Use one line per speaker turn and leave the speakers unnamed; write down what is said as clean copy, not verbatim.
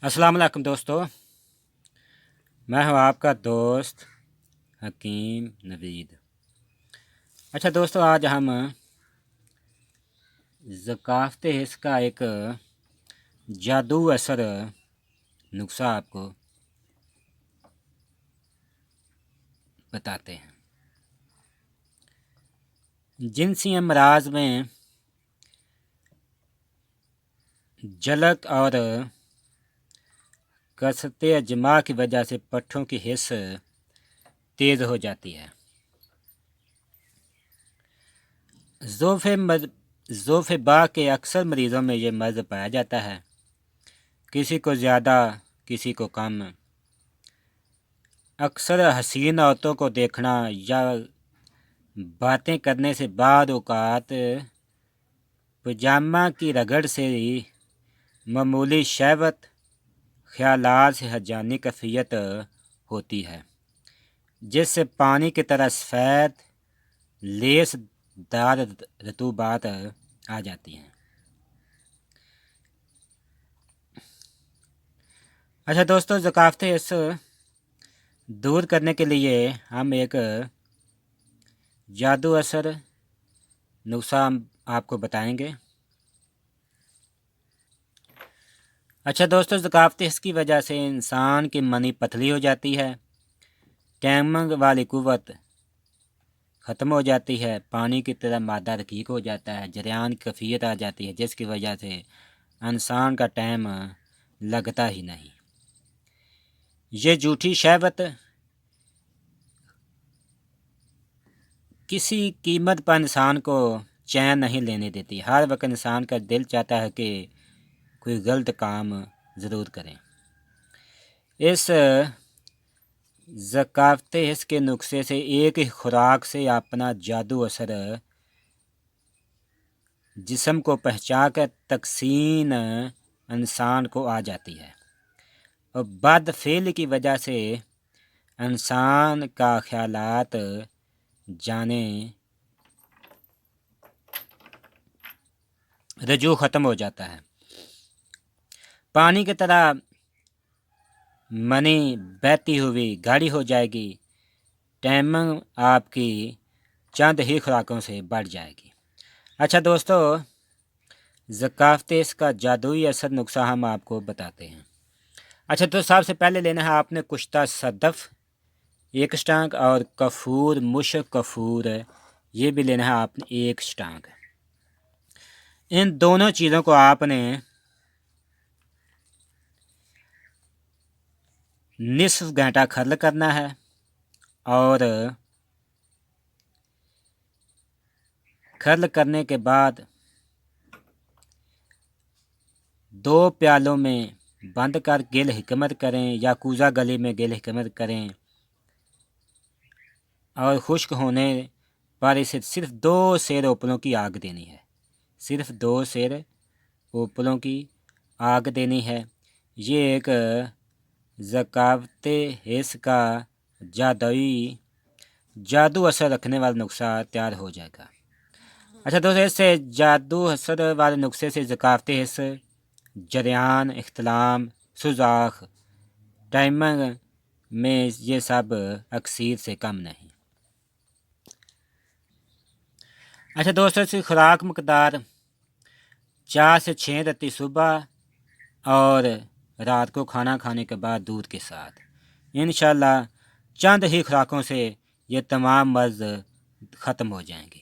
अस्सलाम वालेकुम दोस्तों, मैं हूं आपका दोस्त हकीम नवीद। अच्छा दोस्तों, आज हम ज़काफ़त हिस्स का एक जादू असर नुस्ख़ा आपको बताते हैं। जिनसी अमराज में जलक और कसरत अजमा की वजह से पट्ठों की हिस्स तेज़ हो जाती है। ज़ोफ़े बा के अक्सर मरीज़ों में ये मर्ज़ पाया जाता है, किसी को ज़्यादा किसी को कम। अक्सर हसीन औरतों को देखना या बातें करने से बाद औक़ात पजामा की रगड़ से ही मामूली शहवत ख़यालात से हजानी कैफियत होती है, जिससे पानी की तरह सफ़ेद लेस दार रतूबात आ जाती हैं। अच्छा दोस्तों, ज़काफ़त हिस्स दूर करने के लिए हम एक जादू असर नुस्ख़ा आपको बताएंगे। अच्छा दोस्तों, ज़काफ़त हिस्स की वजह से इंसान की मनी पतली हो जाती है, टैमंग वाली कुव्वत ख़त्म हो जाती है, पानी की तरह मादा रकीक हो जाता है, जरियान की कैफियत आ जाती है, जिसकी वजह से इंसान का टाइम लगता ही नहीं। ये झूठी शहवत किसी कीमत पर इंसान को चैन नहीं लेने देती। हर वक्त इंसान का दिल चाहता है कि कोई गलत काम ज़रूर करें। इस ज़काफ़त हिस्स के नुस्खे से एक ही खुराक से अपना जादू असर जिस्म को पहचान कर तकसीन इंसान को आ जाती है, और बदफ़ेली की वजह से इंसान का ख़यालात जाने रजू ख़त्म हो जाता है। पानी की तरह मनी बहती हुई गाढ़ी हो जाएगी, टाइमिंग आपकी चंद ही खुराकों से बढ़ जाएगी। अच्छा दोस्तों, ज़काफ़त इसका जादुई असर नुस्ख़ा हम आपको बताते हैं। अच्छा तो सबसे पहले लेना है आपने कुश्ता सदफ़ एक स्टांक, और कफूर मुश्क कफूर ये भी लेना है आपने एक स्टांक। इन दोनों चीज़ों को आपने निस्फ घंटा खर्ल करना है, और खर्ल करने के बाद 2 प्यालों में बंद कर गिल हिकमत करें या कूज़ा गली में गिल हिकमत करें, और खुश्क होने पर इसे सिर्फ 2 सेर ओपलों की आग देनी है। सिर्फ 2 सेर ओपलों की आग देनी है। ये एक ज़काफ़त हिस्स का जादू असर रखने वाला नुस्ख़ा तैयार हो जाएगा। अच्छा दोस्तों, इससे जादू असर वाले नुस्खे से ज़काफ़त हिस्स, जरियान, इख्तिलाम, सुजाख, टाइमिंग में ये सब अक्सर से कम नहीं। अच्छा दोस्तों, इसकी खुराक मकदार 4 से 6 रत्ती सुबह और रात को खाना खाने के बाद दूध के साथ। इंशाल्लाह चंद ही खुराकों से ये तमाम मर्ज़ ख़त्म हो जाएंगे।